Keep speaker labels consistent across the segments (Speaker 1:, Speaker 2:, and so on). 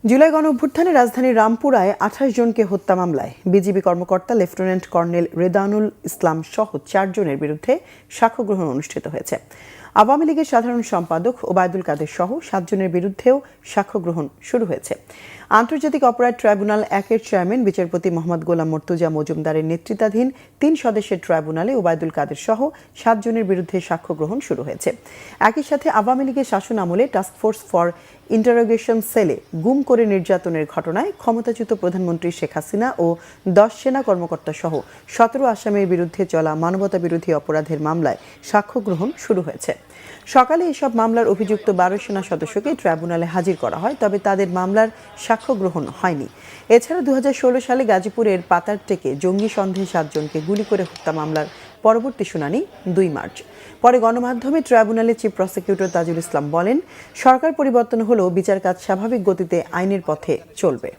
Speaker 1: জুলাই গণঅভ্যুত্থানে রাজধানীর রামপুরায় ২৮ জনকে হত্যা মামলায় বিজিবি কর্মকর্তা লেফটেন্যান্ট কর্নেল রেদানুল ইসলাম সহ ৪ জনের বিরুদ্ধে সাক্ষ্য গ্রহণ অনুষ্ঠিত হয়েছে। আওয়ামী লীগের সাধারণ সম্পাদক ওবায়দুল কাদের সহ ৭ জনের বিরুদ্ধেও সাক্ষ্য গ্রহণ শুরু হয়েছে। আন্তর্জাতিক অপরাধ ট্রাইব্যুনাল ১-এর চেয়ারম্যান বিচারপতি মোহাম্মদ গোলাম মর্তুজা মজুমদারের নেতৃত্বাধীন ৩ সদস্যের ট্রাইব্যুনালে ওবায়দুল কাদের সহ ৭ জনের বিরুদ্ধে সাক্ষ্য গ্রহণ শুরু হয়েছে। একই সাথে আওয়ামী লীগের শাসন আমলে টাস্কফোর্স ফর ইন্টারোগেশন সেলে গুম করে নির্যাতনের ঘটনায় ক্ষমতাচ্যুত প্রধানমন্ত্রী শেখ হাসিনা ও ১০ সেনা কর্মকর্তা সহ ১৭ আসামির বিরুদ্ধে চলা মানবতাবিরোধী অপরাধের মামলায় সাক্ষ্য গ্রহণ শুরু হয়েছে। সকালে এসব মামলার অভিযুক্ত ১২ সেনা সদস্যকে ট্রাইব্যুনালে হাজির করা হয়, তবে তাদের মামলার সাক্ষ্য গ্রহণ হয়নি। এছাড়া ২০১৬ সালে গাজীপুরের পাতারটেকে জঙ্গি সন্দেহে ৭ জনকে গুলি করে হত্যা মামলার পরবর্তী শুনানি ২ মার্চ। পরে গণমাধ্যমে ট্রাইব্যুনালের চিফ প্রসিকিউটর তাজুল ইসলাম বলেন, সরকার পরিবর্তন হলেও বিচার কাজ স্বাভাবিক গতিতে আইনের পথে চলবে।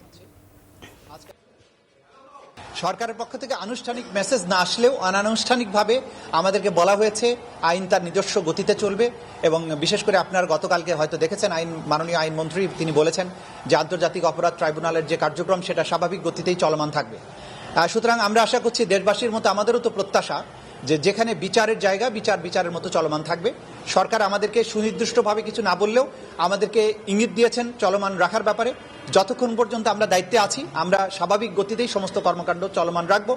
Speaker 2: সরকারের পক্ষ থেকে আনুষ্ঠানিক মেসেজ না আসলেও অনানুষ্ঠানিকভাবে আমাদেরকে বলা হয়েছে আইন তার নিজস্ব গতিতে চলবে এবং বিশেষ করে আপনারা গতকালকে হয়তো দেখেছেন মাননীয় আইনমন্ত্রী তিনি বলেছেন যে আন্তর্জাতিক অপরাধ ট্রাইব্যুনালের যে কার্যক্রম সেটা স্বাভাবিক গতিতেই চলমান থাকবে। সুতরাং আমরা আশা করছি দেশবাসীর মতো আমাদেরও তো প্রত্যাশা যে যেখানে বিচারের জায়গা বিচারের মতো চলমান থাকবে। সরকার আমাদেরকে সুনির্দিষ্টভাবে কিছু না বললেও আমাদেরকে ইঙ্গিত দিয়েছেন চলমান রাখার ব্যাপারে। যতক্ষণ পর্যন্ত আমরা দায়িত্বে আছি আমরা স্বাভাবিক গতিতেই সমস্ত কর্মকাণ্ড চলমান রাখবো।